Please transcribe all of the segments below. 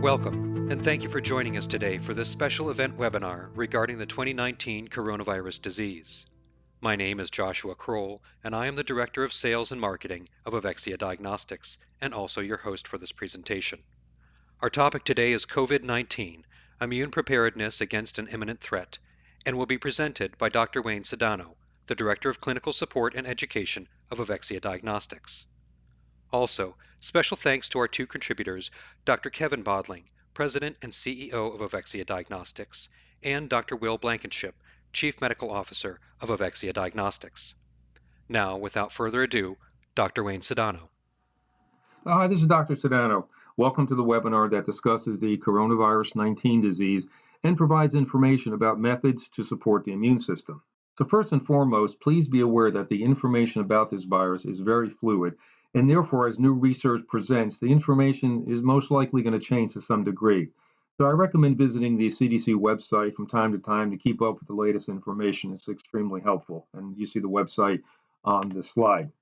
Welcome, and thank you for joining us today for this special event webinar regarding the 2019 coronavirus disease. My name is Joshua Kroll, and I am the Director of Sales and Marketing of Evexia Diagnostics, and also your host for this presentation. Our topic today is COVID-19, Immune Preparedness Against an Imminent Threat, and will be presented by Dr. Wayne Sedano, the Director of Clinical Support and Education of Evexia Diagnostics. Also, special thanks to our two contributors, Dr. Kevin Bodling, President and CEO of Evexia Diagnostics, and Dr. Will Blankenship, Chief Medical Officer of Evexia Diagnostics. Now, without further ado, Dr. Wayne Sedano. Hi, this is Dr. Sedano. Welcome to the webinar that discusses the coronavirus 19 disease and provides information about methods to support the immune system. So first and foremost, please be aware that the information about this virus is very fluid, and therefore, as new research presents, the information is most likely going to change to some degree. So I recommend visiting the CDC website from time to time to keep up with the latest information. It's extremely helpful, and you see the website on this slide.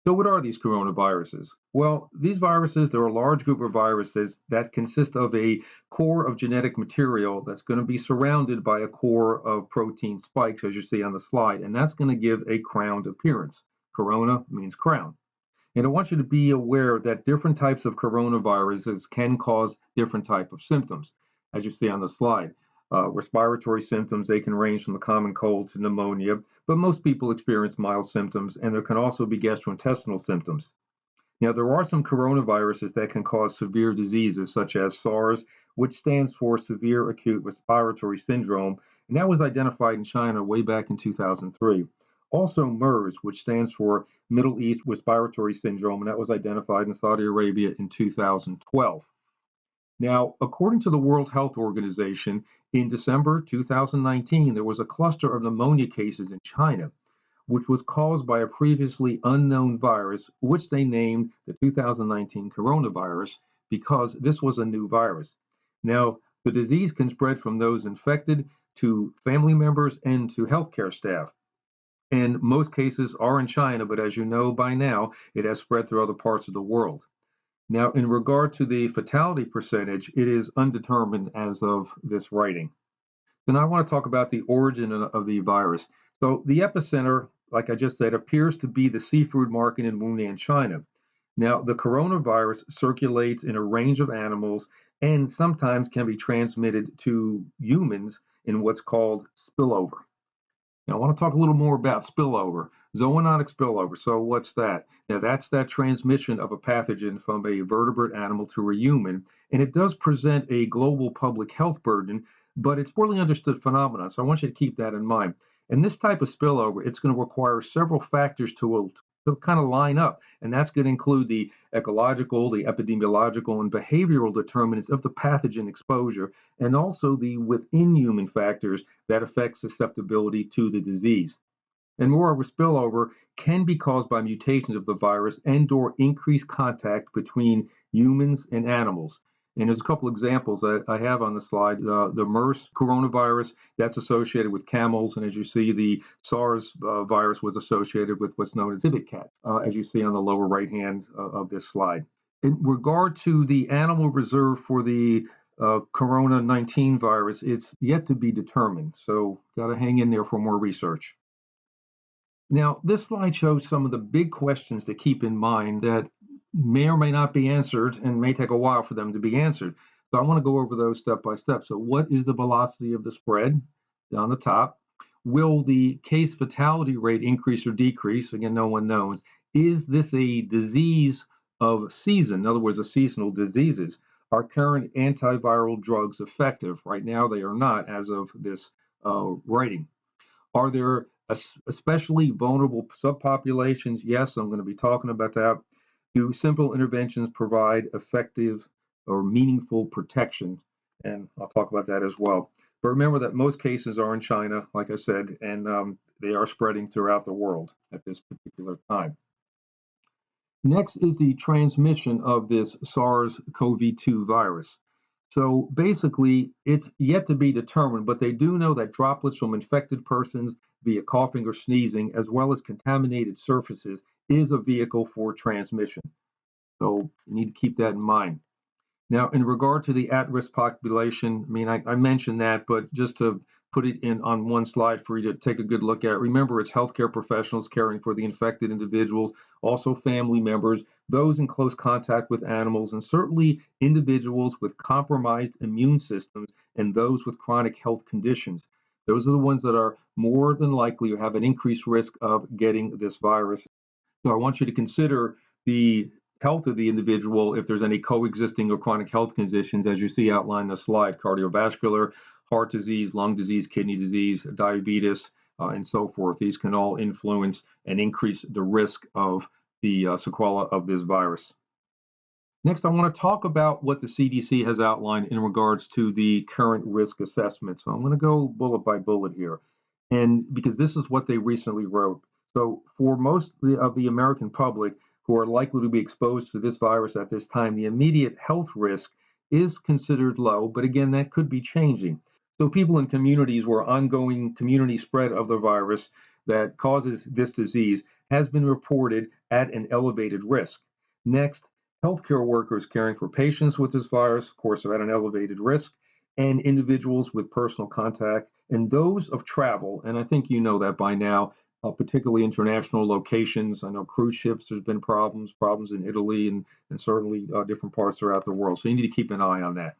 So what are these coronaviruses? Well, these viruses, they're a large group of viruses that consist of a core of genetic material that's going to be surrounded by a core of protein spikes, as you see on the slide, and that's going to give a crowned appearance. Corona means crown. And I want you to be aware that different types of coronaviruses can cause different types of symptoms, as you see on the slide. Respiratory symptoms, they can range from the common cold to pneumonia, but most people experience mild symptoms, and there can also be gastrointestinal symptoms. Now, there are some coronaviruses that can cause severe diseases, such as SARS, which stands for Severe Acute Respiratory Syndrome, and that was identified in China way back in 2003. Also, MERS, which stands for Middle East Respiratory Syndrome, and that was identified in Saudi Arabia in 2012. Now, according to the World Health Organization, in December 2019, there was a cluster of pneumonia cases in China, which was caused by a previously unknown virus, which they named the 2019 coronavirus because this was a new virus. Now, the disease can spread from those infected to family members and to healthcare staff. And most cases are in China, but as you know by now, it has spread through other parts of the world. Now, in regard to the fatality percentage, it is undetermined as of this writing. So now I want to talk about the origin of the virus. So the epicenter, like I just said, appears to be the seafood market in Wuhan, China. Now, the coronavirus circulates in a range of animals and sometimes can be transmitted to humans in what's called spillover. Now, I want to talk a little more about spillover, zoonotic spillover. So what's that? Now, that's that transmission of a pathogen from a vertebrate animal to a human, and it does present a global public health burden, but it's poorly understood phenomenon. So I want you to keep that in mind. And this type of spillover, it's going to require several factors to kind of line up, and that's going to include the ecological, the epidemiological, and behavioral determinants of the pathogen exposure, and also the within human factors that affect susceptibility to the disease. And moreover, spillover can be caused by mutations of the virus and/or increased contact between humans and animals. And there's a couple examples that I have on the slide. The MERS coronavirus, that's associated with camels. And as you see, the SARS virus was associated with what's known as civet cats, as you see on the lower right hand of this slide. In regard to the animal reserve for the Corona-19 virus, it's yet to be determined. So got to hang in there for more research. Now, this slide shows some of the big questions to keep in mind that may or may not be answered and may take a while for them to be answered. So I want to go over those step by step. So what is the velocity of the spread on the top? Will the case fatality rate increase or decrease? Again, no one knows. Is this a disease of season? In other words, a seasonal diseases. Are current antiviral drugs effective? Right now, they are not as of this writing. Are there especially vulnerable subpopulations? Yes, I'm going to be talking about that. Do simple interventions provide effective or meaningful protection? And I'll talk about that as well. But remember that most cases are in China, like I said, and they are spreading throughout the world at this particular time. Next is the transmission of this SARS-CoV-2 virus. So basically, it's yet to be determined, but they do know that droplets from infected persons via coughing or sneezing, as well as contaminated surfaces, is a vehicle for transmission. So you need to keep that in mind. Now, in regard to the at-risk population, I mean, I mentioned that, but just to put it in on one slide for you to take a good look at, remember it's healthcare professionals caring for the infected individuals, also family members, those in close contact with animals, and certainly individuals with compromised immune systems and those with chronic health conditions. Those are the ones that are more than likely to have an increased risk of getting this virus. So I want you to consider the health of the individual if there's any coexisting or chronic health conditions, as you see outlined in the slide: cardiovascular, heart disease, lung disease, kidney disease, diabetes, and so forth. These can all influence and increase the risk of the sequela of this virus. Next, I want to talk about what the CDC has outlined in regards to the current risk assessment. So I'm going to go bullet by bullet here, and because this is what they recently wrote. So for most of the American public who are likely to be exposed to this virus at this time, the immediate health risk is considered low, but again, that could be changing. So people in communities where ongoing community spread of the virus that causes this disease has been reported at an elevated risk. Next, healthcare workers caring for patients with this virus, of course, are at an elevated risk, and individuals with personal contact, and those of travel, and I think you know that by now, particularly international locations. I know cruise ships, there's been problems in Italy, and certainly different parts throughout the world. So you need to keep an eye on that.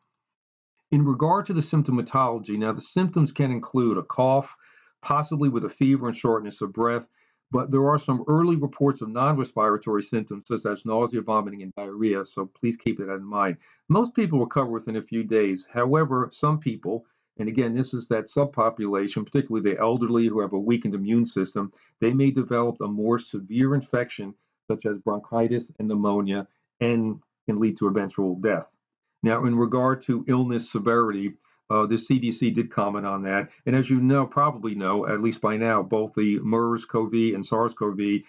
In regard to the symptomatology, now the symptoms can include a cough, possibly with a fever and shortness of breath, but there are some early reports of non-respiratory symptoms such as nausea, vomiting, and diarrhea, so please keep that in mind. Most people recover within a few days. However, some people, and again, this is that subpopulation, particularly the elderly who have a weakened immune system, they may develop a more severe infection such as bronchitis and pneumonia and can lead to eventual death. Now, in regard to illness severity, the CDC did comment on that. And as you know, probably know, at least by now, both the MERS-CoV and SARS-CoV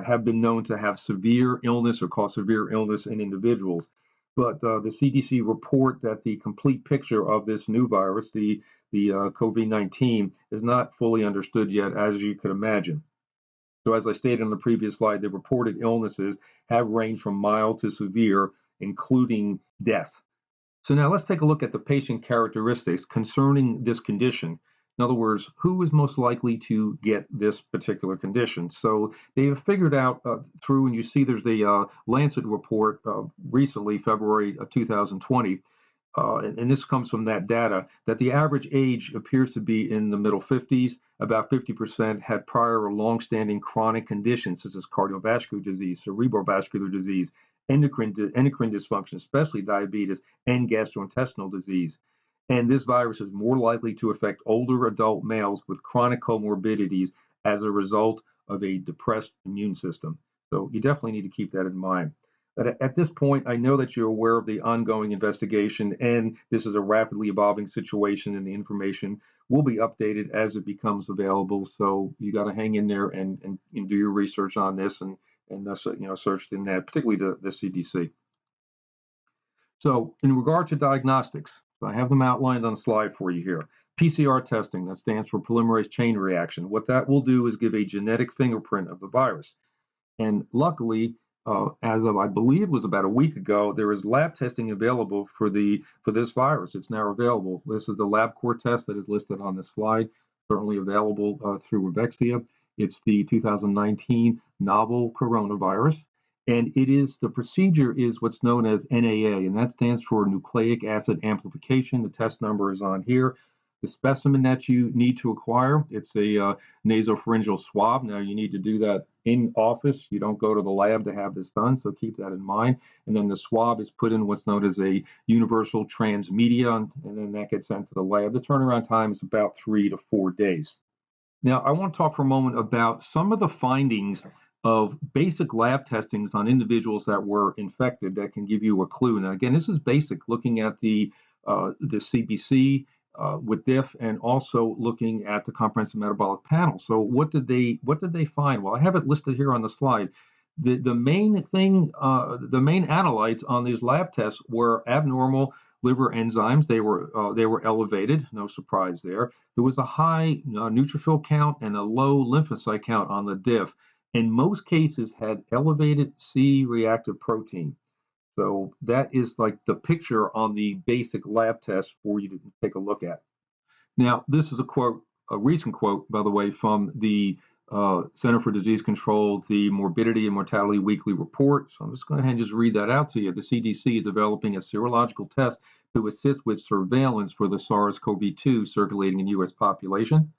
have been known to have severe illness or cause severe illness in individuals. But the CDC report that the complete picture of this new virus, the COVID-19, is not fully understood yet, as you could imagine. So as I stated on the previous slide, the reported illnesses have ranged from mild to severe, including death. So now let's take a look at the patient characteristics concerning this condition. In other words, who is most likely to get this particular condition? So they have figured out through, and you see there's a Lancet report recently, February of 2020, and this comes from that data, that the average age appears to be in the middle 50s. About 50% had prior or long-standing chronic conditions such as cardiovascular disease, cerebrovascular disease, endocrine dysfunction, especially diabetes, and gastrointestinal disease. And this virus is more likely to affect older adult males with chronic comorbidities as a result of a depressed immune system. So you definitely need to keep that in mind. But at this point, I know that you're aware of the ongoing investigation, and this is a rapidly evolving situation, and the information will be updated as it becomes available. So you got to hang in there and do your research on this and searched in that, particularly the CDC. So in regard to diagnostics, I have them outlined on the slide for you here. PCR testing, that stands for polymerase chain reaction. What that will do is give a genetic fingerprint of the virus. And luckily, as of I believe it was about a week ago, there is lab testing available for this virus. It's now available. This is the LabCorp test that is listed on this slide, certainly available through Evexia. It's the 2019 novel coronavirus, and the procedure is what's known as NAA, and that stands for nucleic acid amplification. The test number is on here. The specimen that you need to acquire, it's a nasopharyngeal swab. Now you need to do that in office. You don't go to the lab to have this done, so keep that in mind. And then the swab is put in what's known as a universal transmedia, and then that gets sent to the lab. The turnaround time is about 3 to 4 days. Now I want to talk for a moment about some of the findings of basic lab testings on individuals that were infected that can give you a clue. Now again, this is basic, looking at the CBC, with DIF, and also looking at the comprehensive metabolic panel. So what did they find? Well, I have it listed here on the slide. The main thing, the main analytes on these lab tests were abnormal liver enzymes. They were elevated. No surprise there. There was a high neutrophil count and a low lymphocyte count on the DIF. In most cases, had elevated C-reactive protein. So that is like the picture on the basic lab test for you to take a look at. Now, this is a quote, a recent quote, by the way, from the Center for Disease Control, the Morbidity and Mortality Weekly Report. So I'm just going to go ahead and just read that out to you. The CDC is developing a serological test to assist with surveillance for the SARS-CoV-2 circulating in U.S. population.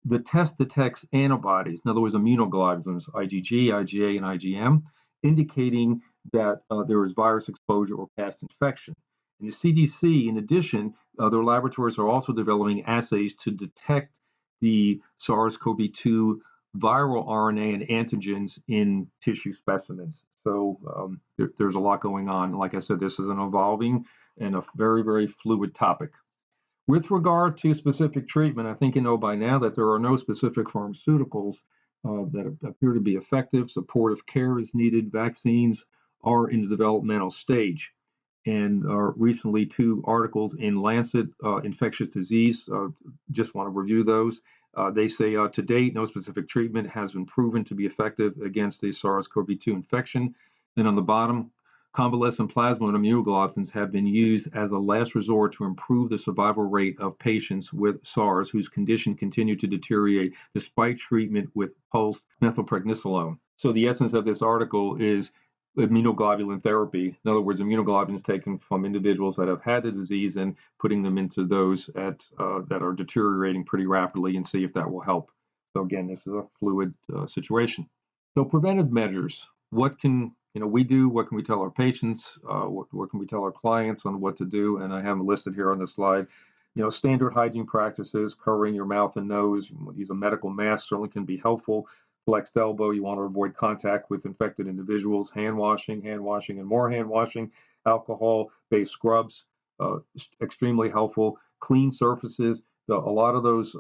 The test detects antibodies, in other words, immunoglobulins, IgG, IgA, and IgM, indicating that there is virus exposure or past infection. And the CDC, in addition, their laboratories are also developing assays to detect the SARS-CoV-2 viral RNA and antigens in tissue specimens. So there's a lot going on. Like I said, this is an evolving and a very, very fluid topic. With regard to specific treatment, I think you know by now that there are no specific pharmaceuticals that appear to be effective. Supportive care is needed. Vaccines are in the developmental stage. And recently, 2 articles in Lancet Infectious Disease, just want to review those. They say to date, no specific treatment has been proven to be effective against the SARS-CoV-2 infection. And on the bottom, convalescent plasma and immunoglobulins have been used as a last resort to improve the survival rate of patients with SARS whose condition continued to deteriorate despite treatment with pulsed methylprednisolone. So the essence of this article is immunoglobulin therapy. In other words, immunoglobulins taken from individuals that have had the disease and putting them into those that are deteriorating pretty rapidly and see if that will help. So again, this is a fluid situation. So preventive measures. What can we do? What can we tell our patients? What can we tell our clients on what to do? And I have them listed here on the slide. Standard hygiene practices, covering your mouth and nose. Use a medical mask certainly can be helpful. Flexed elbow, you want to avoid contact with infected individuals. Hand washing, and more hand washing. Alcohol-based scrubs, extremely helpful. Clean surfaces. A lot of those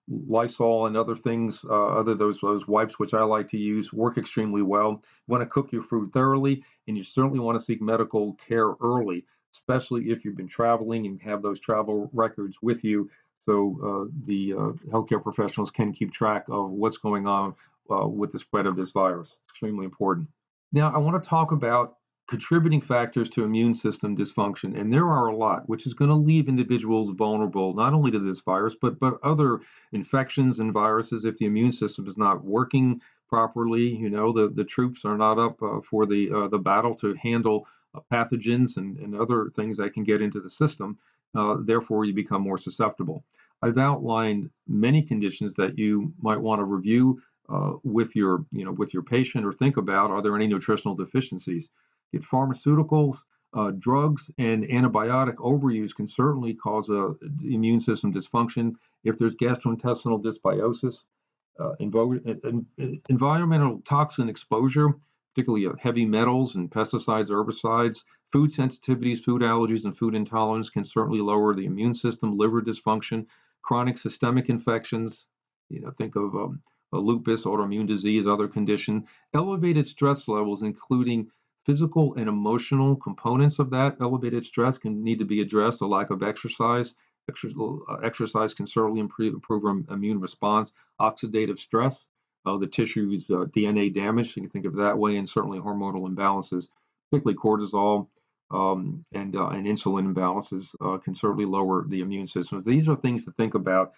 Lysol and other things, other those wipes, which I like to use, work extremely well. You want to cook your food thoroughly, and you certainly want to seek medical care early, especially if you've been traveling and have those travel records with you, so the healthcare professionals can keep track of what's going on with the spread of this virus. Extremely important. Now, I want to talk about contributing factors to immune system dysfunction, and there are a lot, which is going to leave individuals vulnerable not only to this virus, but other infections and viruses if the immune system is not working properly. The troops are not up for the battle to handle pathogens and other things that can get into the system. Therefore, you become more susceptible. I've outlined many conditions that you might want to review with your patient or think about. Are there any nutritional deficiencies? If pharmaceuticals, drugs, and antibiotic overuse can certainly cause immune system dysfunction. If there's gastrointestinal dysbiosis, environmental toxin exposure, particularly heavy metals and pesticides, herbicides, food sensitivities, food allergies, and food intolerance can certainly lower the immune system. Liver dysfunction, chronic systemic infections, think of lupus, autoimmune disease, other condition. Elevated stress levels, including physical and emotional components of that elevated stress, can need to be addressed. A lack of exercise. Exercise can certainly improve immune response. Oxidative stress, the tissue's DNA damage, you can think of it that way, and certainly hormonal imbalances, particularly cortisol and insulin imbalances can certainly lower the immune system. These are things to think about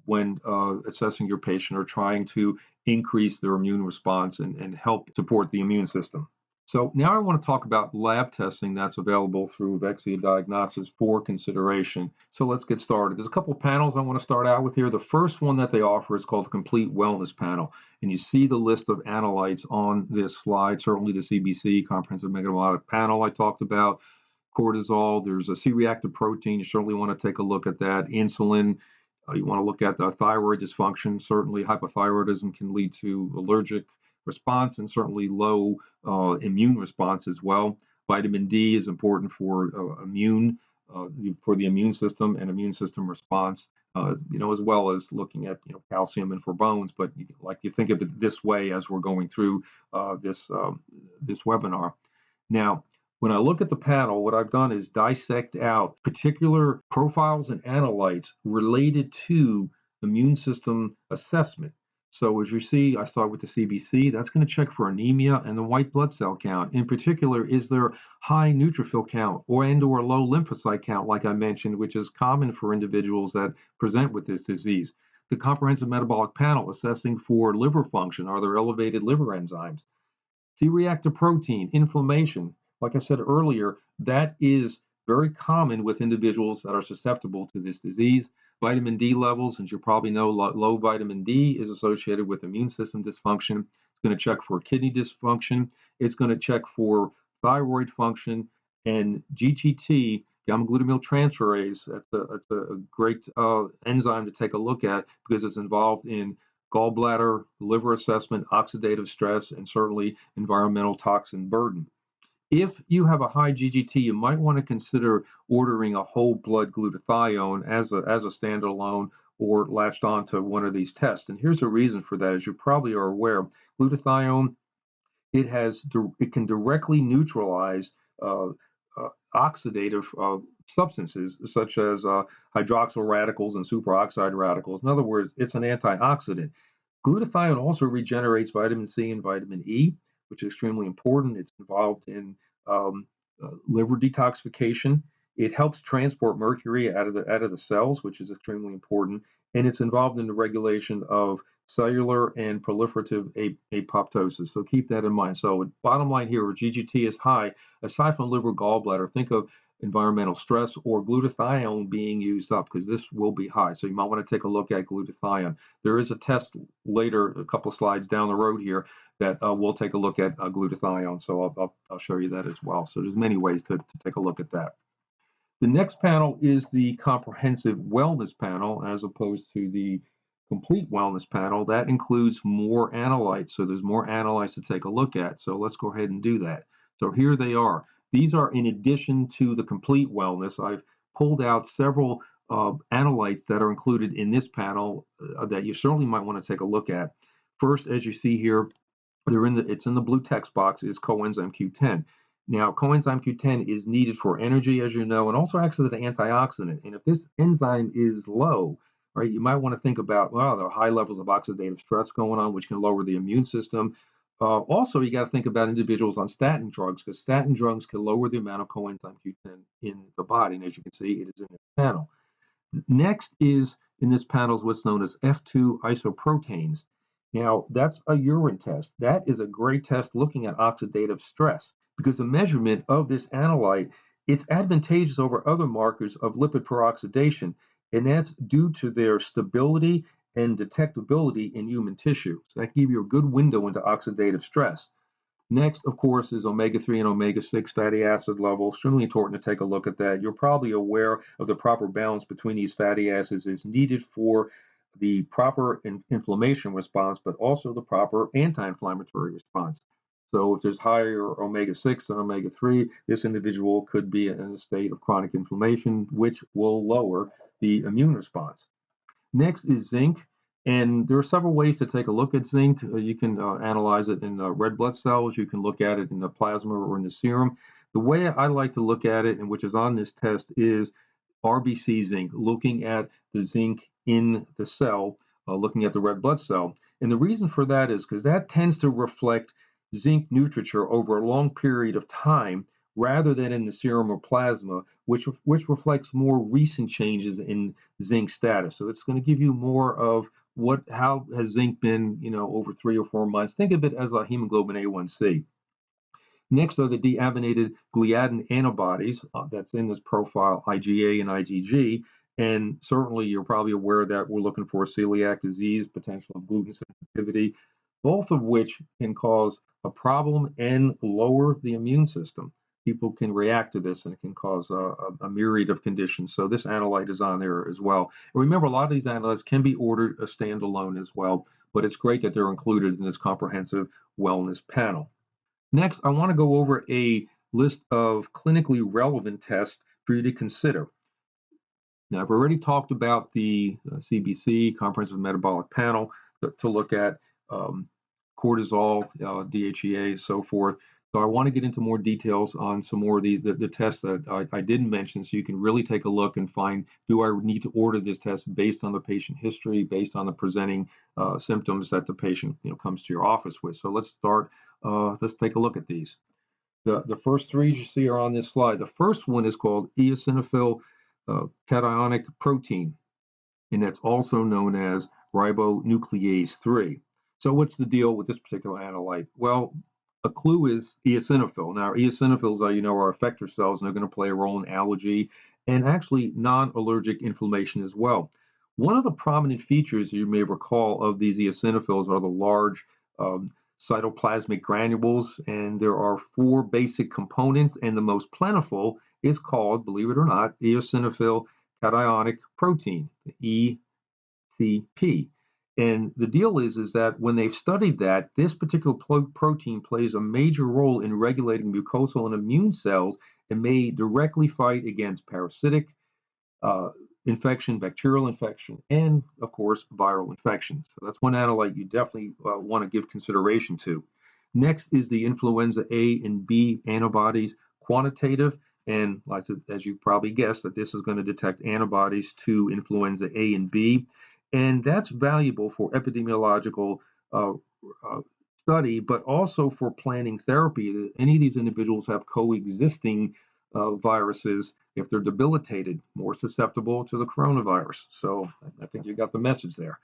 when assessing your patient or trying to increase their immune response and help support the immune system. So now I want to talk about lab testing that's available through Evexia Diagnostics for consideration. So let's get started. There's a couple of panels I want to start out with here. The first one that they offer is called the Complete Wellness Panel. And you see the list of analytes on this slide, certainly the CBC, Comprehensive Metabolic Panel I talked about, cortisol, there's a C-reactive protein. You certainly want to take a look at that. Insulin, you want to look at the thyroid dysfunction. Certainly hypothyroidism can lead to allergic response and certainly low immune response as well. Vitamin D is important for the immune system and immune system response, as well as looking at calcium and for bones. But you think of it this way as we're going through this webinar. Now, when I look at the panel, what I've done is dissect out particular profiles and analytes related to immune system assessment. So as you see, I start with the CBC. That's going to check for anemia and the white blood cell count. In particular, is there high neutrophil count or low lymphocyte count, like I mentioned, which is common for individuals that present with this disease. The comprehensive metabolic panel assessing for liver function. Are there elevated liver enzymes? C-reactive protein, inflammation. Like I said earlier, that is very common with individuals that are susceptible to this disease. Vitamin D levels, as you probably know, low vitamin D is associated with immune system dysfunction. It's going to check for kidney dysfunction. It's going to check for thyroid function and GGT, gamma glutamyl transferase. That's a great enzyme to take a look at because it's involved in gallbladder, liver assessment, oxidative stress, and certainly environmental toxin burden. If you have a high GGT, you might want to consider ordering a whole blood glutathione as a standalone or latched on to one of these tests. And here's the reason for that. As you probably are aware, glutathione, it can directly neutralize uh, oxidative substances such as hydroxyl radicals and superoxide radicals. In other words, it's an antioxidant. Glutathione also regenerates vitamin C and vitamin E, which is extremely important. It's involved in liver detoxification. It helps transport mercury out of the cells, which is extremely important, and it's involved in the regulation of cellular and proliferative apoptosis. So keep that in mind. So bottom line here, where GGT is high, aside from liver gallbladder, think of environmental stress or glutathione being used up because this will be high. So you might want to take a look at glutathione. There is a test later, a couple of slides down the road here, that we'll take a look at glutathione. So I'll show you that as well. So there's many ways to take a look at that. The next panel is the comprehensive wellness panel as opposed to the complete wellness panel. That includes more analytes. So there's more analytes to take a look at. So let's go ahead and do that. So here they are. These are in addition to the complete wellness. I've pulled out several analytes that are included in this panel that you certainly might want to take a look at. First, as you see here, it's in the blue text box, is coenzyme Q10. Now, coenzyme Q10 is needed for energy, as you know, and also acts as an antioxidant. And if this enzyme is low, right, you might want to think about, well, there are high levels of oxidative stress going on, which can lower the immune system. Also, you got to think about individuals on statin drugs, because statin drugs can lower the amount of coenzyme Q10 in the body. And as you can see, it is in this panel. Next is in this panel is what's known as F2 isoproteins. Now, that's a urine test. That is a great test looking at oxidative stress because the measurement of this analyte, it's advantageous over other markers of lipid peroxidation, and that's due to their stability and detectability in human tissue. So that gives you a good window into oxidative stress. Next, of course, is omega-3 and omega-6 fatty acid levels. Extremely important to take a look at that. You're probably aware of the proper balance between these fatty acids is needed for the proper inflammation response, but also the proper anti-inflammatory response. So if there's higher omega-6 than omega-3, this individual could be in a state of chronic inflammation, which will lower the immune response. Next is zinc. And there are several ways to take a look at zinc. You can analyze it in red blood cells. You can look at it in the plasma or in the serum. The way I like to look at it, and which is on this test, is RBC zinc, looking at the zinc in the cell, looking at the red blood cell. And the reason for that is because that tends to reflect zinc nutriture over a long period of time rather than in the serum or plasma, which reflects more recent changes in zinc status. So it's going to give you more of how has zinc been, over 3 or 4 months. Think of it as a hemoglobin A1C. Next are the deaminated gliadin antibodies that's in this profile, IgA and IgG. And certainly you're probably aware that we're looking for celiac disease, potential of gluten sensitivity, both of which can cause a problem and lower the immune system. People can react to this and it can cause a myriad of conditions. So this analyte is on there as well. And remember, a lot of these analytes can be ordered a standalone as well, but it's great that they're included in this comprehensive wellness panel. Next, I want to go over a list of clinically relevant tests for you to consider. Now, I've already talked about the CBC, Comprehensive Metabolic Panel, to look at cortisol, DHEA, so forth. So I want to get into more details on some more of these, the tests that I didn't mention, so you can really take a look and find, do I need to order this test based on the patient history, based on the presenting symptoms that the patient comes to your office with. So let's start. Let's take a look at these. The first three you see are on this slide. The first one is called eosinophil cationic protein, and that's also known as ribonuclease 3. So what's the deal with this particular analyte? Well, a clue is eosinophil. Now, eosinophils, are effector cells, and they're going to play a role in allergy and actually non-allergic inflammation as well. One of the prominent features you may recall of these eosinophils are the large um, cytoplasmic granules, and there are four basic components, and the most plentiful is called, believe it or not, eosinophil cationic protein, ECP. And the deal is that when they've studied that, this particular protein plays a major role in regulating mucosal and immune cells and may directly fight against parasitic uh, infection, bacterial infection, and of course, viral infections. So that's one analyte you definitely want to give consideration to. Next is the influenza A and B antibodies quantitative. And as you probably guessed, that this is going to detect antibodies to influenza A and B. And that's valuable for epidemiological uh, uh, study, but also for planning therapy. Any of these individuals have coexisting viruses, if they're debilitated, more susceptible to the coronavirus. So I think you got the message there.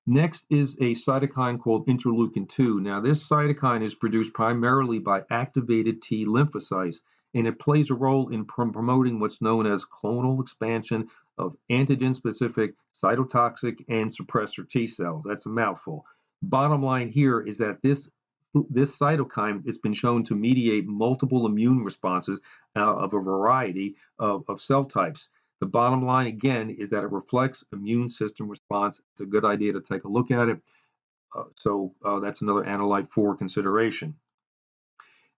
Next is a cytokine called interleukin 2. Now, this cytokine is produced primarily by activated T lymphocytes, and it plays a role in promoting what's known as clonal expansion of antigen-specific cytotoxic and suppressor T cells. That's a mouthful. Bottom line here is that this cytokine has been shown to mediate multiple immune responses of a variety of cell types. The bottom line, again, is that it reflects immune system response. It's a good idea to take a look at it. So that's another analyte for consideration.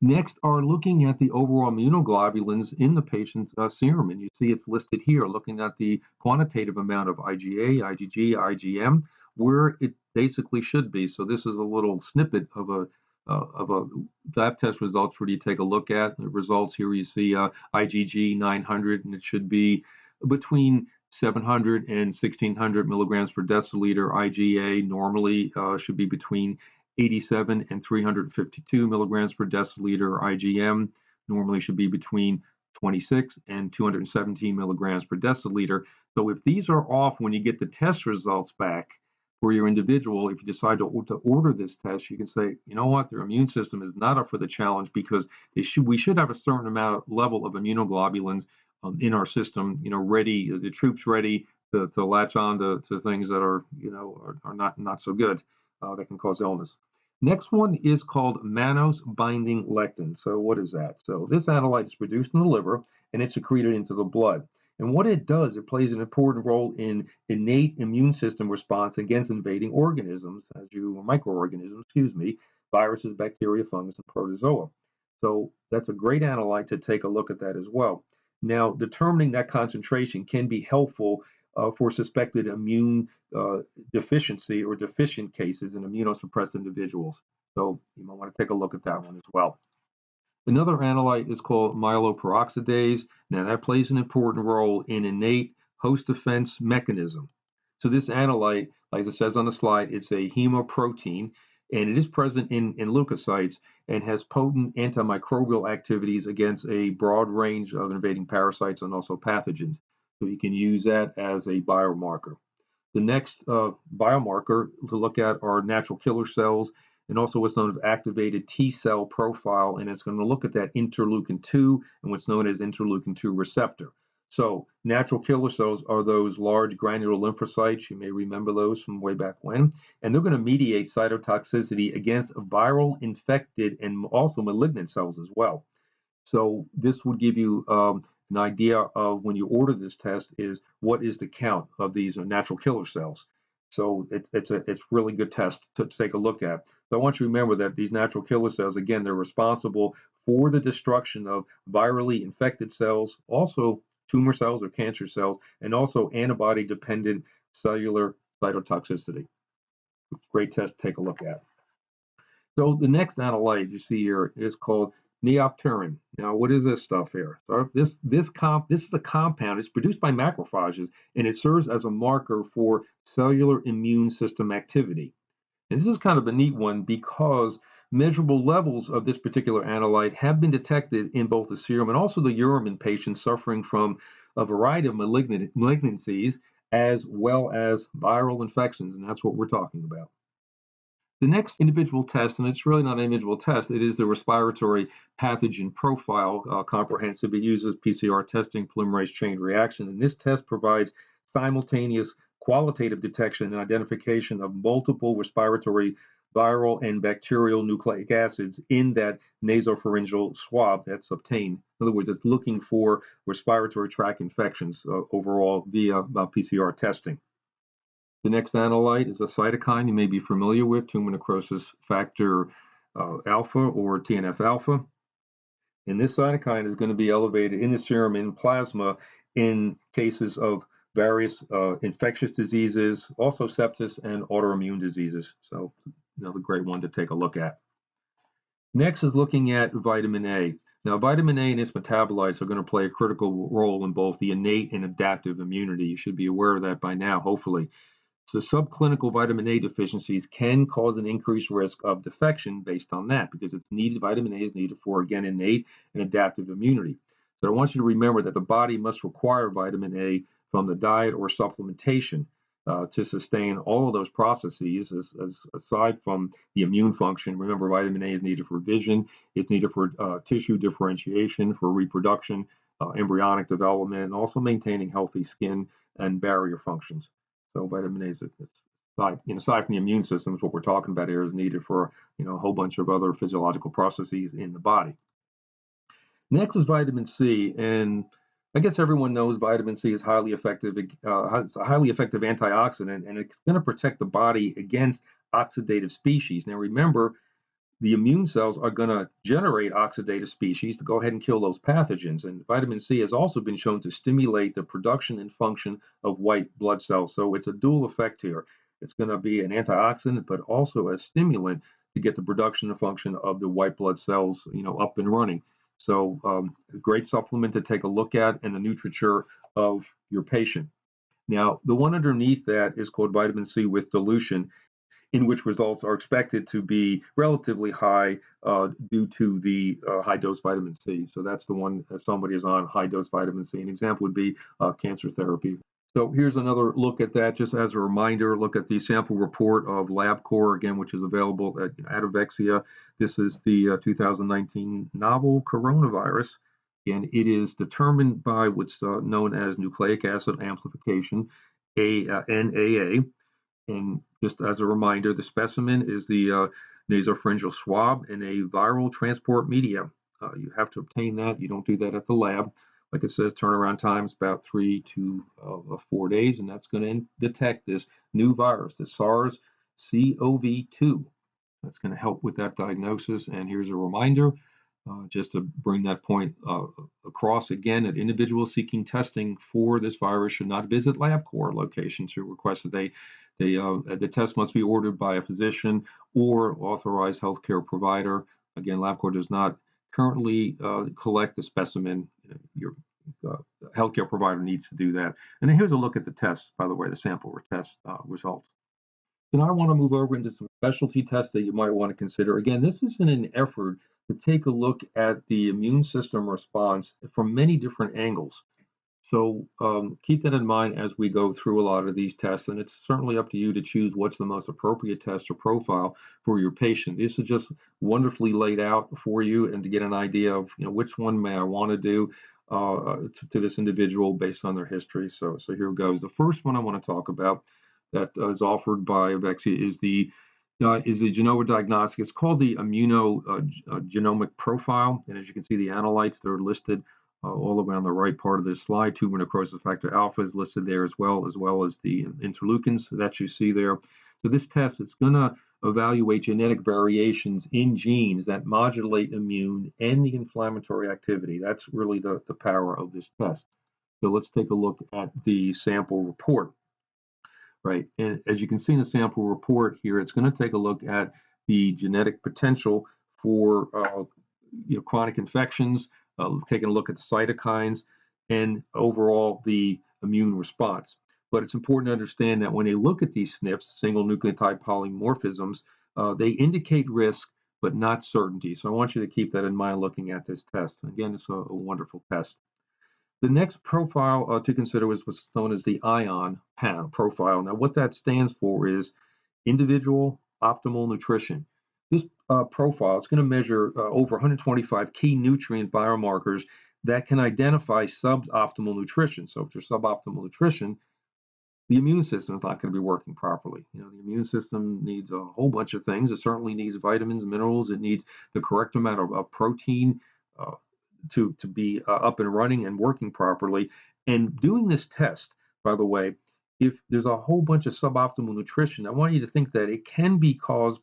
Next are looking at the overall immunoglobulins in the patient's serum, and you see it's listed here, looking at the quantitative amount of IgA, IgG, IgM, where it basically should be. So this is a little snippet of a lab test results for you to take a look at. The results here you see IgG 900, and it should be between 700 and 1600 milligrams per deciliter. IgA normally should be between 87 and 352 milligrams per deciliter. IgM normally should be between 26 and 217 milligrams per deciliter. So if these are off when you get the test results back for your individual, if you decide to order this test, you can say, you know what, their immune system is not up for the challenge because we should have a certain level of immunoglobulins in our system, ready, the troops ready to latch on to things that are, are not so good, that can cause illness. Next one is called mannose binding lectin. So what is that? So this analyte is produced in the liver and it's secreted into the blood. And what it does, it plays an important role in innate immune system response against invading organisms, microorganisms, viruses, bacteria, fungus, and protozoa. So that's a great analyte to take a look at that as well. Now, determining that concentration can be helpful for suspected immune deficiency or deficient cases in immunosuppressed individuals. So you might want to take a look at that one as well. Another analyte is called myeloperoxidase. Now, that plays an important role in innate host defense mechanism. So this analyte, like it says on the slide, it's a hemoprotein, and it is present in leukocytes and has potent antimicrobial activities against a broad range of invading parasites and also pathogens. So you can use that as a biomarker. The next biomarker to look at are natural killer cells and also what's known as activated T cell profile, and it's going to look at that interleukin 2 and what's known as interleukin 2 receptor. So natural killer cells are those large granular lymphocytes. You may remember those from way back when, and they're going to mediate cytotoxicity against viral infected and also malignant cells as well. So this would give you an idea of when you order this test is what is the count of these natural killer cells. So it's really good test to take a look at. So I want you to remember that these natural killer cells, again, they're responsible for the destruction of virally infected cells, also tumor cells or cancer cells, and also antibody-dependent cellular cytotoxicity. Great test to take a look at. So the next analyte you see here is called Neopterin. Now, what is this stuff here? So this is a compound. It's produced by macrophages, and it serves as a marker for cellular immune system activity. And this is kind of a neat one because measurable levels of this particular analyte have been detected in both the serum and also the urine in patients suffering from a variety of malignancies as well as viral infections, and that's what we're talking about. The next individual test, and it's really not an individual test, it is the respiratory pathogen profile comprehensive. It uses PCR testing, polymerase chain reaction, and this test provides simultaneous qualitative detection and identification of multiple respiratory viral and bacterial nucleic acids in that nasopharyngeal swab that's obtained. In other words, it's looking for respiratory tract infections overall via PCR testing. The next analyte is a cytokine you may be familiar with, tumor necrosis factor alpha or TNF alpha. And this cytokine is going to be elevated in the serum and plasma in cases of various infectious diseases, also sepsis and autoimmune diseases. So another great one to take a look at. Next is looking at vitamin A. Now, vitamin A and its metabolites are going to play a critical role in both the innate and adaptive immunity. You should be aware of that by now, hopefully. So subclinical vitamin A deficiencies can cause an increased risk of defection based on that because it's needed. Vitamin A is needed for, again, innate and adaptive immunity. So I want you to remember that the body must require vitamin A from the diet or supplementation to sustain all of those processes as aside from the immune function. Remember, vitamin A is needed for vision, it's needed for tissue differentiation, for reproduction, embryonic development, and also maintaining healthy skin and barrier functions. So vitamin A is aside from the immune system, what we're talking about here is needed for a whole bunch of other physiological processes in the body. Next is vitamin C, and I guess everyone knows vitamin C is highly effective. It's a highly effective antioxidant, and it's going to protect the body against oxidative species. Now, remember, the immune cells are going to generate oxidative species to go ahead and kill those pathogens. And vitamin C has also been shown to stimulate the production and function of white blood cells. So it's a dual effect here. It's going to be an antioxidant, but also a stimulant to get the production and function of the white blood cells, up and running. So a great supplement to take a look at in the literature of your patient. Now, the one underneath that is called vitamin C with dilution, in which results are expected to be relatively high due to the high dose vitamin C. So that's the one that somebody is on, high dose vitamin C. An example would be cancer therapy. So here's another look at that, just as a reminder. Look at the sample report of LabCorp, again, which is available at Evexia. This is the 2019 novel coronavirus, and it is determined by what's known as nucleic acid amplification, NAA. And just as a reminder, the specimen is the nasopharyngeal swab in a viral transport media. You have to obtain that. You don't do that at the lab. Like it says, turnaround time is about 3 to 4 days, and that's going to detect this new virus, the SARS-CoV-2. That's going to help with that diagnosis. And here's a reminder, just to bring that point across again, that individuals seeking testing for this virus should not visit LabCorp locations who request that the test must be ordered by a physician or authorized healthcare provider. Again, LabCorp does not currently collect the specimen. Your healthcare provider needs to do that. And then here's a look at the tests, by the way, the sample test results. So now I want to move over into some specialty tests that you might want to consider. Again, this is in an effort to take a look at the immune system response from many different angles. So keep that in mind as we go through a lot of these tests, and it's certainly up to you to choose what's the most appropriate test or profile for your patient. This is just wonderfully laid out for you, and to get an idea of which one may I want to do to this individual based on their history. So here goes. The first one I want to talk about that is offered by Evexia is the Genova diagnostic. It's called the immunogenomic profile, and as you can see, the analytes that are listed all the way on the right part of this slide. Tumor necrosis factor alpha is listed there as well as the interleukins that you see there. So this test is going to evaluate genetic variations in genes that modulate immune and the inflammatory activity. That's really the power of this test. So let's take a look at the sample report. Right, and as you can see in the sample report here, it's going to take a look at the genetic potential for chronic infections, taking a look at the cytokines, and overall the immune response. But it's important to understand that when they look at these SNPs, single nucleotide polymorphisms, they indicate risk, but not certainty. So I want you to keep that in mind looking at this test. Again, it's a wonderful test. The next profile to consider was what's known as the ION profile. Now, what that stands for is individual optimal nutrition. This profile is going to measure over 125 key nutrient biomarkers that can identify suboptimal nutrition. So if there's suboptimal nutrition, the immune system is not going to be working properly. The immune system needs a whole bunch of things. It certainly needs vitamins, minerals. It needs the correct amount of protein to be up and running and working properly. And doing this test, by the way, if there's a whole bunch of suboptimal nutrition, I want you to think that it can be caused,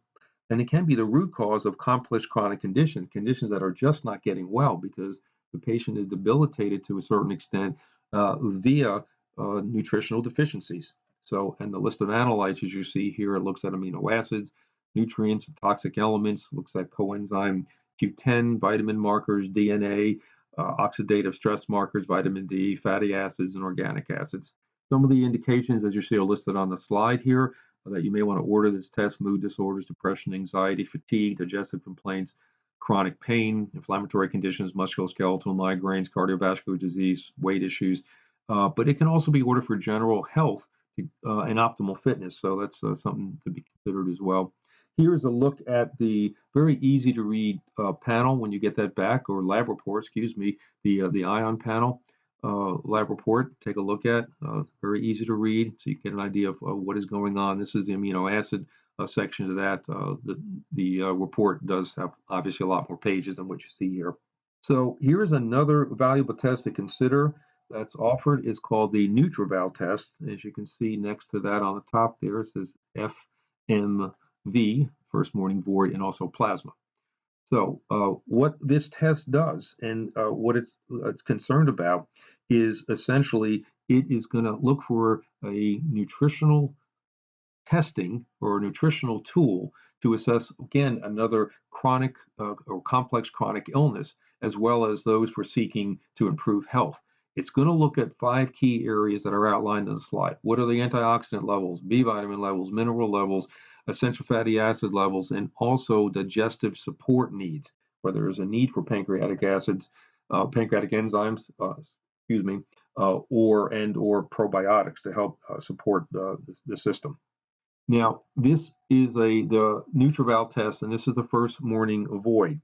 and it can be the root cause of complex chronic conditions that are just not getting well because the patient is debilitated to a certain extent via nutritional deficiencies. So, and the list of analytes, as you see here, it looks at amino acids, nutrients, toxic elements, looks at coenzyme Q10, vitamin markers, DNA, oxidative stress markers, vitamin D, fatty acids, and organic acids. Some of the indications, as you see, are listed on the slide here that you may want to order this test: mood disorders, depression, anxiety, fatigue, digestive complaints, chronic pain, inflammatory conditions, musculoskeletal migraines, cardiovascular disease, weight issues. But it can also be ordered for general health and optimal fitness. So that's something to be considered as well. Here's a look at the very easy to read panel when you get that back, or lab report, excuse me, the ION panel lab report. Take a look at. It's very easy to read, so you get an idea of what is going on. This is the amino acid section of that. The report does have obviously a lot more pages than what you see here. So here's another valuable test to consider that's offered. Is called the NutrEval test. As you can see next to that on the top there, it says FMV, first morning void, and also plasma. So what this test does and what it's concerned about is essentially it is going to look for a nutritional testing or a nutritional tool to assess, again, another chronic or complex chronic illness, as well as those who are seeking to improve health. It's going to look at 5 key areas that are outlined in the slide. What are the antioxidant levels, B vitamin levels, mineral levels, essential fatty acid levels, and also digestive support needs, whether there's a need for pancreatic acids, pancreatic enzymes, or probiotics to help support the system. Now, this is the NutrEval test, and this is the first morning void.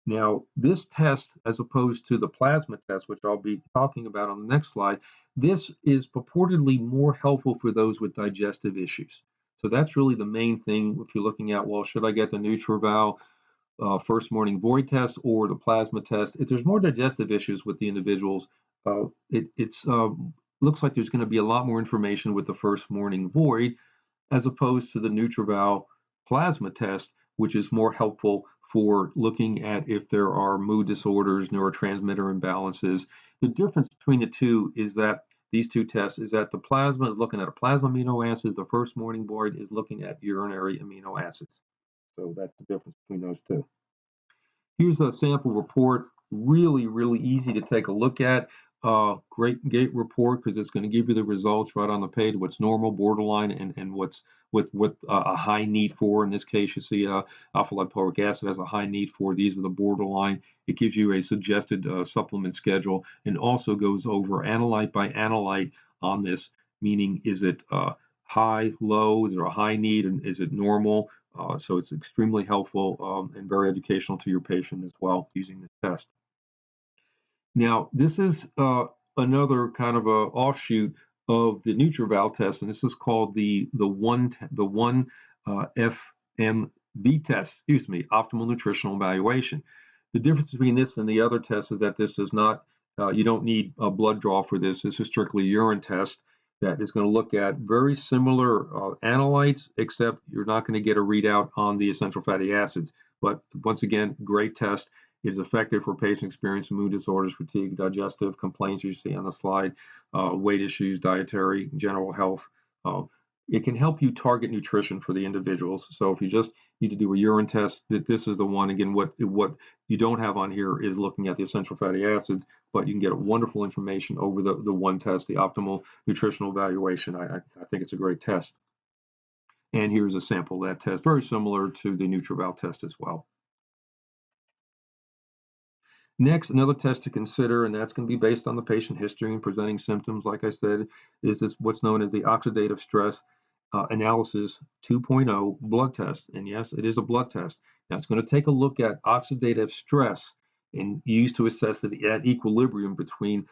Now, this test, as opposed to the plasma test, which I'll be talking about on the next slide, this is purportedly more helpful for those with digestive issues. So that's really the main thing if you're looking at, well, should I get the NutrEval first morning void test or the plasma test? If there's more digestive issues with the individuals, it looks like there's going to be a lot more information with the first morning void as opposed to the NutrEval plasma test, which is more helpful for looking at if there are mood disorders, neurotransmitter imbalances. The difference between the two is that these two tests is that the plasma is looking at plasma amino acids, the first morning void is looking at urinary amino acids. So that's the difference between those two. Here's a sample report, really, really easy to take a look at. Great gate report because it's going to give you the results right on the page, what's normal, borderline, and what's with a high need for. In this case, you see alpha lipoic acid has a high need for. These are the borderline. It gives you a suggested supplement schedule and also goes over analyte by analyte on this, meaning is it high, low, is there a high need, and is it normal? So it's extremely helpful and very educational to your patient as well using this test. Now, this is another kind of a offshoot of the NutrEval test, and this is called the one FMV test, optimal nutritional evaluation. The difference between this and the other test is that this does not, you don't need a blood draw for this. This is strictly a urine test that is going to look at very similar analytes, except you're not going to get a readout on the essential fatty acids. But once again, great test. It is effective for patients experiencing mood disorders, fatigue, digestive complaints you see on the slide, weight issues, dietary, general health. it can help you target nutrition for the individuals. So if you just need to do a urine test, that this is the one. Again, what you don't have on here is looking at the essential fatty acids, but you can get wonderful information over the one test, the optimal nutritional evaluation. I think it's a great test. And here's a sample of that test, very similar to the NutriVal test as well. Next, another test to consider, and that's going to be based on the patient history and presenting symptoms, like I said, is this what's known as the oxidative stress analysis 2.0 blood test. And yes, it is a blood test. Now, it's going to take a look at oxidative stress and used to assess that equilibrium between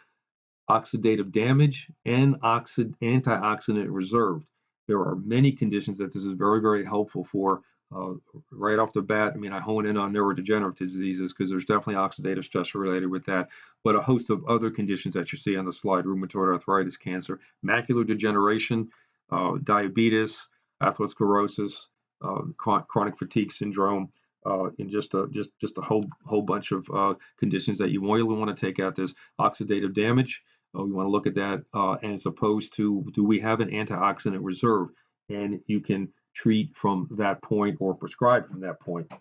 oxidative damage and antioxidant reserve. There are many conditions that this is very, very helpful for. Right off the bat, I mean, I hone in on neurodegenerative diseases because there's definitely oxidative stress related with that, but a host of other conditions that you see on the slide: rheumatoid arthritis, cancer, macular degeneration, diabetes, atherosclerosis, chronic fatigue syndrome, and just a whole bunch of conditions that you really want to take out this oxidative damage. We want to look at that as opposed to, do we have an antioxidant reserve? And you can treat from that point or prescribe from that point.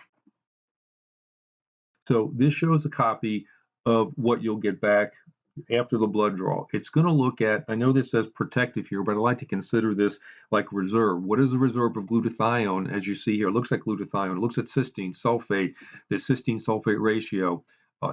So this shows a copy of what you'll get back after the blood draw. It's going to look at, I know this says protective here, but I like to consider this like reserve. What is the reserve of glutathione? As you see here, it looks like glutathione. It looks at cysteine, sulfate, the cysteine sulfate ratio.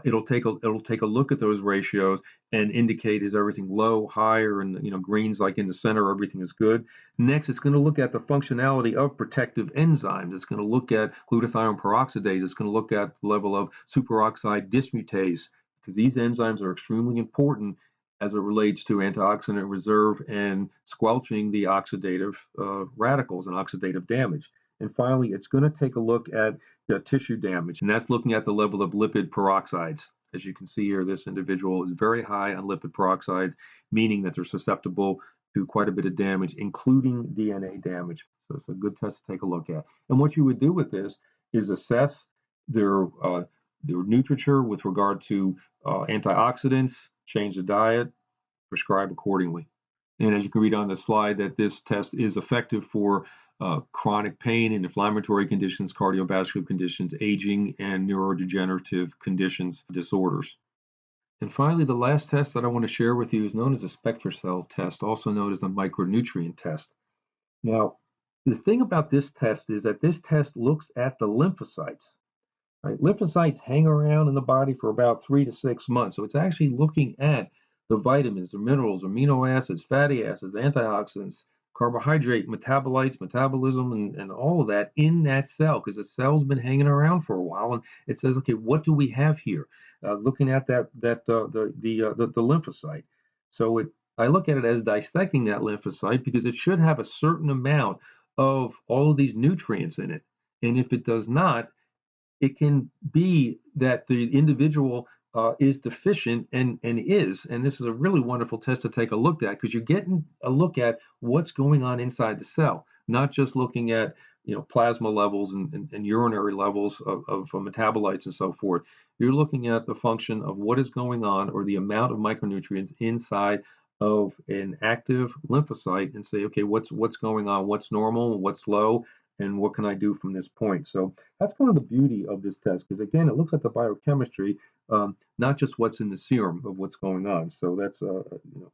It'll take a look at those ratios and indicate, is everything low, higher, and green's like in the center, everything is good. Next, it's going to look at the functionality of protective enzymes. It's going to look at glutathione peroxidase. It's going to look at the level of superoxide dismutase, because these enzymes are extremely important as it relates to antioxidant reserve and squelching the oxidative radicals and oxidative damage. And finally, it's going to take a look at the tissue damage, and that's looking at the level of lipid peroxides. As you can see here, this individual is very high on lipid peroxides, meaning that they're susceptible to quite a bit of damage, including DNA damage. So it's a good test to take a look at. And what you would do with this is assess their literature with regard to antioxidants, change the diet, prescribe accordingly. And as you can read on the slide, that this test is effective for chronic pain and inflammatory conditions, cardiovascular conditions, aging, and neurodegenerative conditions, disorders. And finally, the last test that I want to share with you is known as a SpectraCell test, also known as the micronutrient test. Now, the thing about this test is that this test looks at the lymphocytes. Right? Lymphocytes hang around in the body for about 3 to 6 months. So it's actually looking at the vitamins, the minerals, amino acids, fatty acids, antioxidants, carbohydrate, metabolites, metabolism, and all of that in that cell, because the cell's been hanging around for a while. And it says, okay, what do we have here? Looking at the lymphocyte. So I look at it as dissecting that lymphocyte, because it should have a certain amount of all of these nutrients in it. And if it does not, it can be that the individual is deficient and is. And this is a really wonderful test to take a look at, because you're getting a look at what's going on inside the cell, not just looking at plasma levels and urinary levels of metabolites and so forth. You're looking at the function of what is going on, or the amount of micronutrients inside of an active lymphocyte, and say, okay, what's going on, what's normal, what's low, and what can I do from this point? So that's kind of the beauty of this test, because again, it looks at the biochemistry, not just what's in the serum of what's going on. So that's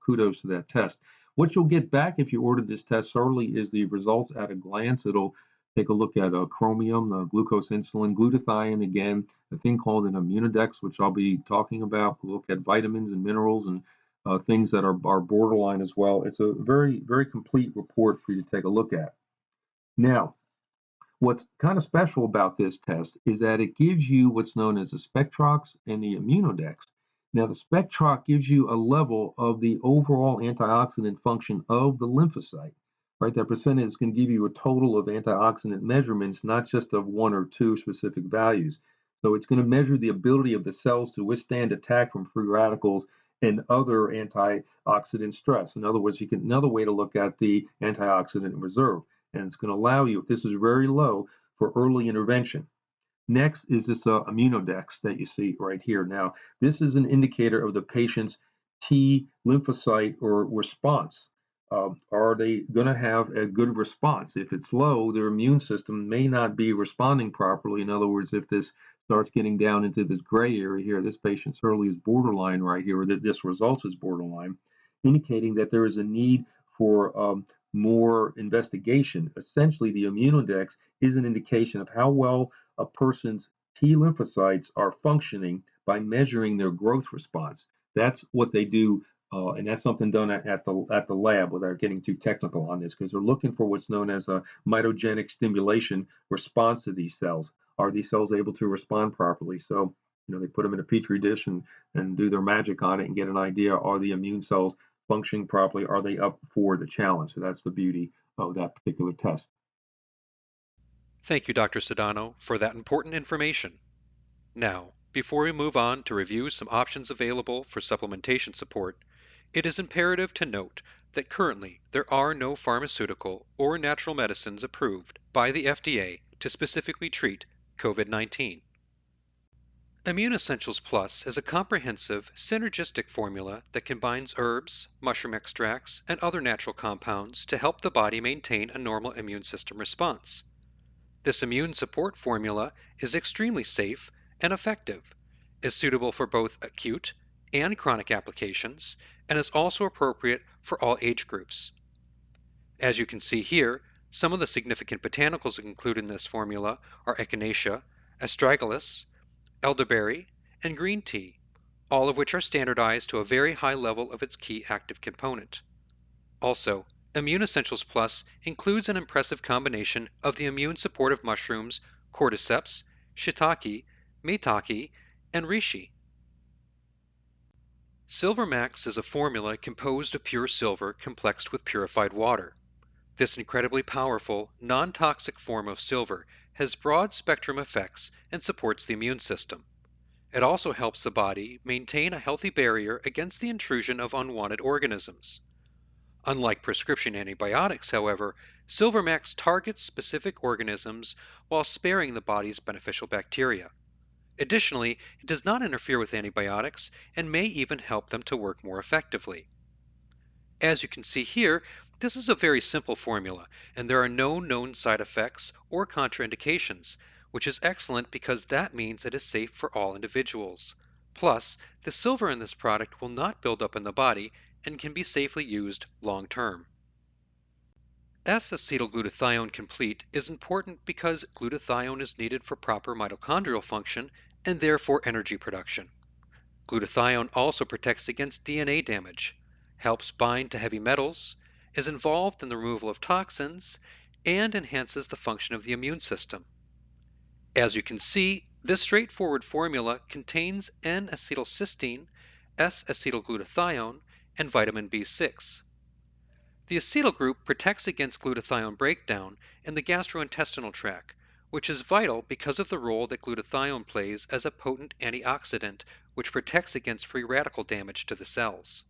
kudos to that test. What you'll get back if you order this test solely is the results at a glance. It'll take a look at chromium, glucose, insulin, glutathione, again, a thing called an immunodex, which I'll be talking about. We'll look at vitamins and minerals and things that are borderline as well. It's a very, very complete report for you to take a look at. Now, what's kind of special about this test is that it gives you what's known as the Spectrox and the Immunodex. Now, the Spectrox gives you a level of the overall antioxidant function of the lymphocyte. Right, that percentage is going to give you a total of antioxidant measurements, not just of one or two specific values. So it's going to measure the ability of the cells to withstand attack from free radicals and other antioxidant stress. In other words, another way to look at the antioxidant reserve. And it's going to allow you, if this is very low, for early intervention. Next is this immunodex that you see right here. Now, this is an indicator of the patient's T lymphocyte or response. Are they going to have a good response? If it's low, their immune system may not be responding properly. In other words, if this starts getting down into this gray area here, this patient certainly is borderline right here, or that this results as borderline, indicating that there is a need for more investigation. Essentially, the immune index is an indication of how well a person's T lymphocytes are functioning by measuring their growth response. That's what they do, and that's something done at the lab without getting too technical on this, because they're looking for what's known as a mitogenic stimulation response to these cells. Are these cells able to respond properly? So, they put them in a petri dish and do their magic on it and get an idea: are the immune cells functioning properly? Are they up for the challenge? So that's the beauty of that particular test. Thank you, Dr. Sedano, for that important information. Now, before we move on to review some options available for supplementation support, it is imperative to note that currently there are no pharmaceutical or natural medicines approved by the FDA to specifically treat COVID-19. Immune Essentials Plus is a comprehensive, synergistic formula that combines herbs, mushroom extracts, and other natural compounds to help the body maintain a normal immune system response. This immune support formula is extremely safe and effective, is suitable for both acute and chronic applications, and is also appropriate for all age groups. As you can see here, some of the significant botanicals included in this formula are echinacea, astragalus, elderberry, and green tea, all of which are standardized to a very high level of its key active component. Also, Immune Essentials Plus includes an impressive combination of the immune supportive mushrooms cordyceps, shiitake, maitake, and reishi. Silver Max is a formula composed of pure silver complexed with purified water. This incredibly powerful, non-toxic form of silver has broad spectrum effects and supports the immune system. It also helps the body maintain a healthy barrier against the intrusion of unwanted organisms. Unlike prescription antibiotics, however, Silvermax targets specific organisms while sparing the body's beneficial bacteria. Additionally, it does not interfere with antibiotics and may even help them to work more effectively. As you can see here, this is a very simple formula, and there are no known side effects or contraindications, which is excellent because that means it is safe for all individuals. Plus, the silver in this product will not build up in the body and can be safely used long term. S-acetylglutathione complete is important because glutathione is needed for proper mitochondrial function and therefore energy production. Glutathione also protects against DNA damage, helps bind to heavy metals, is involved in the removal of toxins, and enhances the function of the immune system. As you can see, this straightforward formula contains N-acetylcysteine, S-acetylglutathione, and vitamin B6. The acetyl group protects against glutathione breakdown in the gastrointestinal tract, which is vital because of the role that glutathione plays as a potent antioxidant which protects against free radical damage to the cells.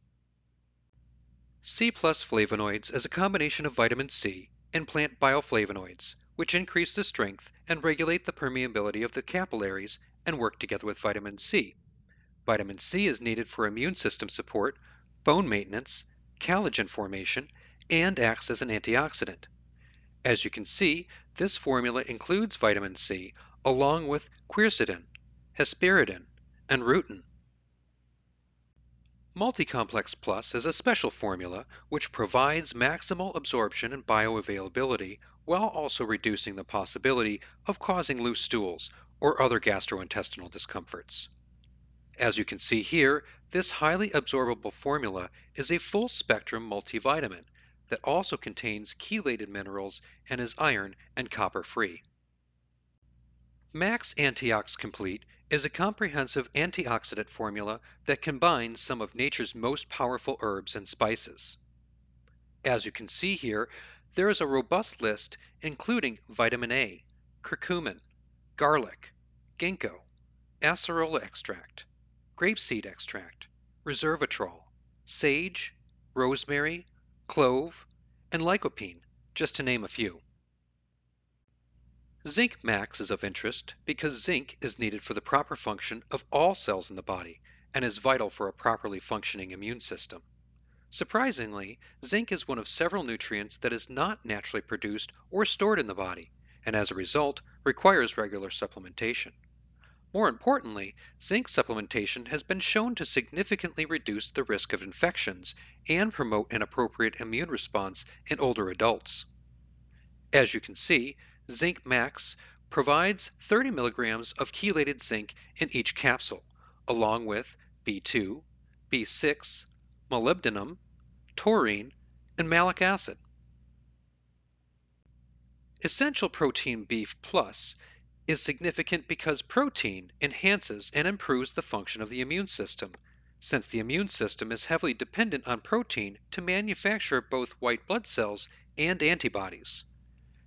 C plus flavonoids is a combination of vitamin C and plant bioflavonoids, which increase the strength and regulate the permeability of the capillaries and work together with vitamin C. Vitamin C is needed for immune system support, bone maintenance, collagen formation, and acts as an antioxidant. As you can see, this formula includes vitamin C along with quercetin, hesperidin, and rutin. Multicomplex Plus is a special formula which provides maximal absorption and bioavailability while also reducing the possibility of causing loose stools or other gastrointestinal discomforts. As you can see here, this highly absorbable formula is a full-spectrum multivitamin that also contains chelated minerals and is iron and copper-free. Max Antiox Complete is a comprehensive antioxidant formula that combines some of nature's most powerful herbs and spices. As you can see here, there is a robust list including vitamin A, curcumin, garlic, ginkgo, acerola extract, grapeseed extract, resveratrol, sage, rosemary, clove, and lycopene, just to name a few. Zinc Max is of interest because zinc is needed for the proper function of all cells in the body and is vital for a properly functioning immune system. Surprisingly, zinc is one of several nutrients that is not naturally produced or stored in the body, and as a result, requires regular supplementation. More importantly, zinc supplementation has been shown to significantly reduce the risk of infections and promote an appropriate immune response in older adults. As you can see, Zinc Max provides 30 milligrams of chelated zinc in each capsule, along with B2, B6, molybdenum, taurine, and malic acid. Essential Protein Beef Plus is significant because protein enhances and improves the function of the immune system, since the immune system is heavily dependent on protein to manufacture both white blood cells and antibodies.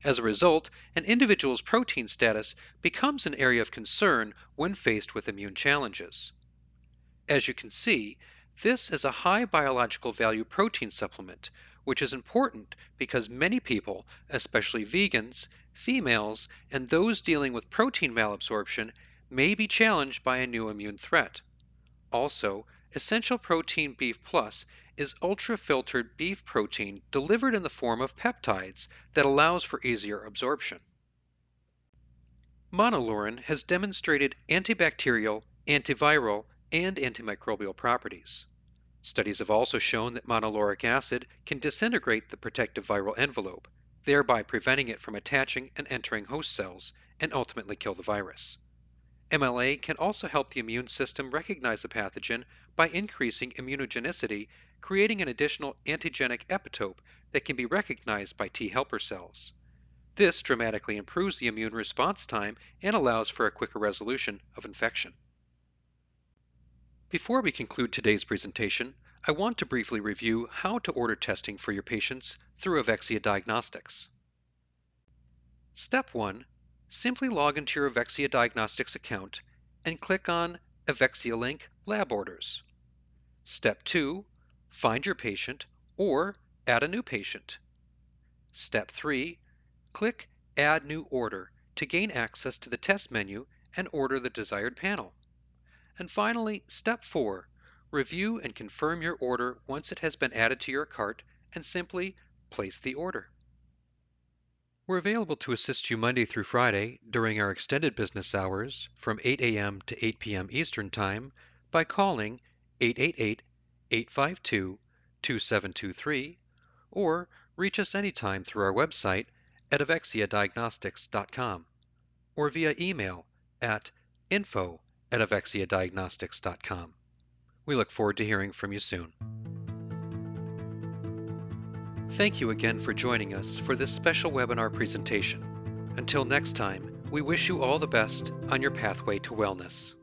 As a result, an individual's protein status becomes an area of concern when faced with immune challenges. As you can see, this is a high biological value protein supplement, which is important because many people, especially vegans, females, and those dealing with protein malabsorption, may be challenged by a new immune threat. Also, Essential Protein Beef Plus is ultra-filtered beef protein delivered in the form of peptides that allows for easier absorption. Monolaurin has demonstrated antibacterial, antiviral, and antimicrobial properties. Studies have also shown that monolauric acid can disintegrate the protective viral envelope, thereby preventing it from attaching and entering host cells and ultimately kill the virus. MLA can also help the immune system recognize a pathogen by increasing immunogenicity, creating an additional antigenic epitope that can be recognized by T helper cells. This dramatically improves the immune response time and allows for a quicker resolution of infection. Before we conclude today's presentation, I want to briefly review how to order testing for your patients through Evexia Diagnostics. Step 1. Simply log into your Evexia Diagnostics account and click on Evexia link Lab Orders. Step 2. Find your patient or add a new patient. Step 3. Click Add New Order to gain access to the test menu and order the desired panel. And finally, Step 4. Review and confirm your order once it has been added to your cart and simply place the order. We're available to assist you Monday through Friday during our extended business hours from 8 a.m. to 8 p.m. Eastern Time by calling 888-852-2723 or reach us anytime through our website at evexiadiagnostics.com or via email at info@evexiadiagnostics.com. We look forward to hearing from you soon. Thank you again for joining us for this special webinar presentation. Until next time, we wish you all the best on your pathway to wellness.